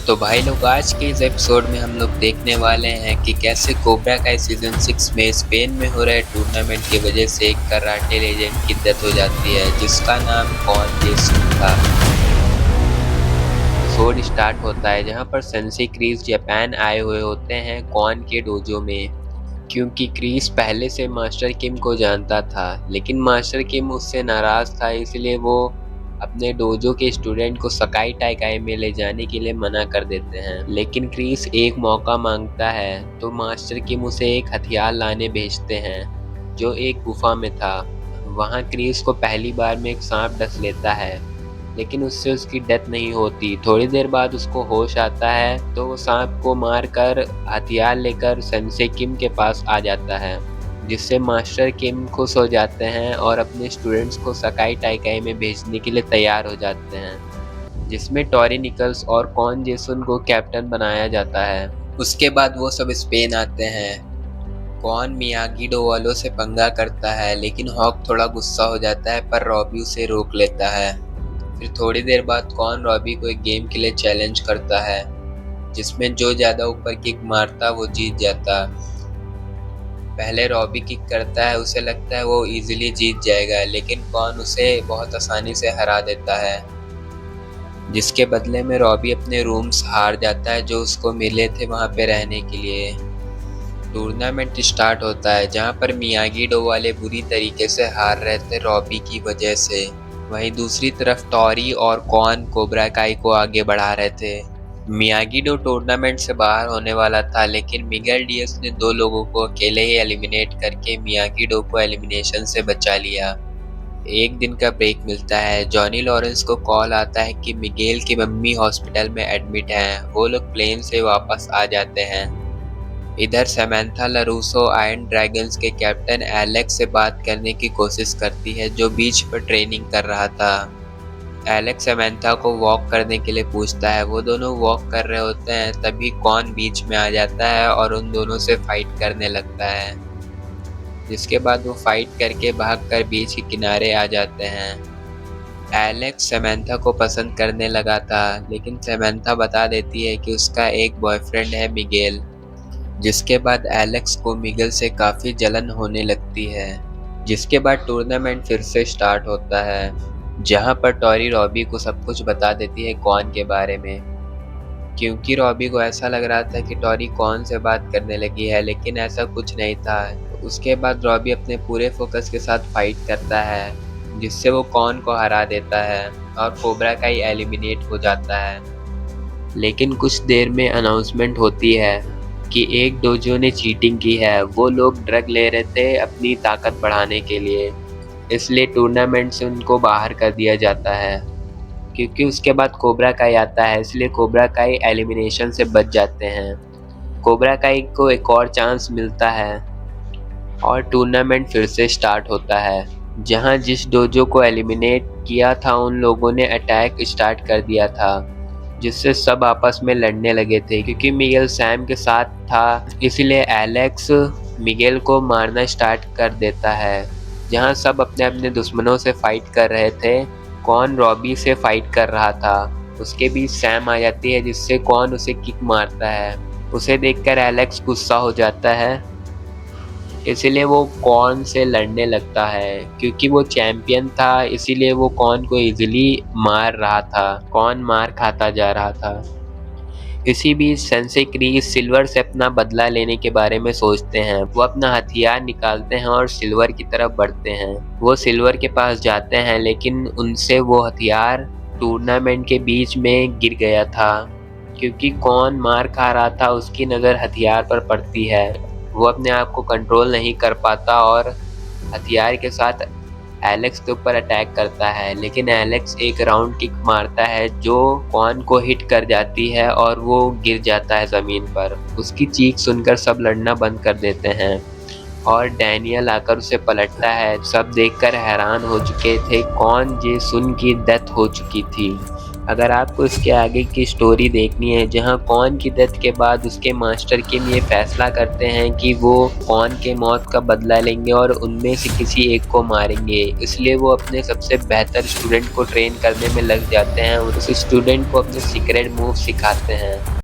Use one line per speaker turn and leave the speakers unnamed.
तो भाई लोग, आज के इस एपिसोड में हम लोग देखने वाले हैं कि कैसे कोबरा kai सीजन 6 में स्पेन में हो रहे टूर्नामेंट की वजह से एक कराटे लेजेंड की डेथ हो जाती है जिसका नाम कॉन जेसन था। एपिसोड स्टार्ट होता है जहां पर सेंसेई क्रीज जापान आए हुए होते हैं कॉन के डोजो में, क्योंकि क्रीज पहले से मास्टर किम को जानता था, लेकिन मास्टर किम उससे नाराज था, इसलिए वो अपने डोजो के स्टूडेंट को सकाई टाइकाई में ले जाने के लिए मना कर देते हैं। लेकिन क्रीज एक मौका मांगता है तो मास्टर किम उसे एक हथियार लाने भेजते हैं जो एक गुफा में था। वहां क्रीज को पहली बार में एक सांप डस लेता है, लेकिन उससे उसकी डेथ नहीं होती। थोड़ी देर बाद उसको होश आता है तो वो सांप को मारकर हथियार लेकर सेंसेई किम के पास आ जाता है, जिससे मास्टर किम खुश हो जाते हैं और अपने स्टूडेंट्स को सकाई टाइकाई में भेजने के लिए तैयार हो जाते हैं, जिसमें टॉरी निकल्स और कॉन जेसन को कैप्टन बनाया जाता है। उसके बाद वो सब स्पेन आते हैं। कॉन मियागी डो वालों से पंगा करता है, लेकिन हॉक थोड़ा गुस्सा हो जाता है पर रॉबी उसे रोक लेता है। फिर थोड़ी देर बाद कॉन रॉबी को एक गेम के लिए चैलेंज करता है, जिसमें जो ज़्यादा ऊपर किक मारता वो जीत जाता। पहले रॉबी किक करता है, उसे लगता है वो इजीली जीत जाएगा, लेकिन कॉन उसे बहुत आसानी से हरा देता है, जिसके बदले में रॉबी अपने रूम्स हार जाता है जो उसको मिले थे वहाँ पे रहने के लिए। टूर्नामेंट स्टार्ट होता है जहाँ पर मियागी डो वाले बुरी तरीके से हार रहे थे रॉबी की वजह से। वहीं दूसरी तरफ टॉरी और कॉन कोबरा काई को आगे बढ़ा रहे थे। मियागी डो टूर्नामेंट से बाहर होने वाला था, लेकिन मिगेल डियस ने दो लोगों को अकेले ही एलिमिनेट करके मियागी डो को एलिमिनेशन से बचा लिया। एक दिन का ब्रेक मिलता है। जॉनी लॉरेंस को कॉल आता है कि मिगेल की मम्मी हॉस्पिटल में एडमिट हैं। वो लोग प्लेन से वापस आ जाते हैं। इधर समंथा लारूसो आयरन ड्रैगन्स के कैप्टन एलेक्स से बात करने की कोशिश करती है, जो बीच पर ट्रेनिंग कर रहा था। एलेक्स समंथा को वॉक करने के लिए पूछता है। वो दोनों वॉक कर रहे होते हैं, तभी कॉन बीच में आ जाता है और उन दोनों से फाइट करने लगता है, जिसके बाद वो फाइट करके भागकर बीच के किनारे आ जाते हैं। एलेक्स समंथा को पसंद करने लगा था, लेकिन समंथा बता देती है कि उसका एक बॉयफ्रेंड है मिगेल, जिसके बाद एलेक्स को मिगेल से काफ़ी जलन होने लगती है। जिसके बाद टूर्नामेंट फिर से स्टार्ट होता है, जहां पर टॉरी रॉबी को सब कुछ बता देती है कॉन के बारे में, क्योंकि रॉबी को ऐसा लग रहा था कि टॉरी कॉन से बात करने लगी है, लेकिन ऐसा कुछ नहीं था। उसके बाद रॉबी अपने पूरे फोकस के साथ फाइट करता है, जिससे वो कॉन को हरा देता है और कोबरा काई एलिमिनेट हो जाता है। लेकिन कुछ देर में अनाउंसमेंट होती है कि एक डोजो ने चीटिंग की है। वो लोग ड्रग ले रहे थे अपनी ताकत बढ़ाने के लिए, इसलिए टूर्नामेंट से उनको बाहर कर दिया जाता है। क्योंकि उसके बाद कोबरा काई आता है, इसलिए कोबरा काई एलिमिनेशन से बच जाते हैं। कोबरा काई को एक और चांस मिलता है और टूर्नामेंट फिर से स्टार्ट होता है, जहां जिस डोजो को एलिमिनेट किया था उन लोगों ने अटैक स्टार्ट कर दिया था, जिससे सब आपस में लड़ने लगे थे। क्योंकि मिगेल सैम के साथ था, इसलिए एलेक्स मिगेल को मारना स्टार्ट कर देता है। जहां सब अपने अपने दुश्मनों से फाइट कर रहे थे, कॉन रॉबी से फाइट कर रहा था। उसके बीच सैम आ जाती है, जिससे कॉन उसे किक मारता है। उसे देखकर एलेक्स गुस्सा हो जाता है, इसलिए वो कॉन से लड़ने लगता है। क्योंकि वो चैंपियन था, इसीलिए वो कॉन को इजीली मार रहा था। कॉन मार खाता जा रहा था। इसी बीच सेंसेई क्रीज सिल्वर से अपना बदला लेने के बारे में सोचते हैं। वो अपना हथियार निकालते हैं और सिल्वर की तरफ बढ़ते हैं। वो सिल्वर के पास जाते हैं, लेकिन उनसे वो हथियार टूर्नामेंट के बीच में गिर गया था। क्योंकि कौन मार खा रहा था, उसकी नज़र हथियार पर पड़ती है। वो अपने आप को कंट्रोल नहीं कर पाता और हथियार के साथ एलेक्स के ऊपर अटैक करता है, लेकिन एलेक्स एक राउंड किक मारता है जो कॉन को हिट कर जाती है और वो गिर जाता है ज़मीन पर। उसकी चीख सुनकर सब लड़ना बंद कर देते हैं और डैनियल आकर उसे पलटता है। सब देखकर हैरान हो चुके थे, कॉन जेसुन की डेथ हो चुकी थी। अगर आपको इसके आगे की स्टोरी देखनी है, जहाँ कॉन की डेथ के बाद उसके मास्टर किम ये फैसला करते हैं कि वो कॉन के मौत का बदला लेंगे और उनमें से किसी एक को मारेंगे, इसलिए वो अपने सबसे बेहतर स्टूडेंट को ट्रेन करने में लग जाते हैं और उस स्टूडेंट को अपने सीक्रेट मूव सिखाते हैं।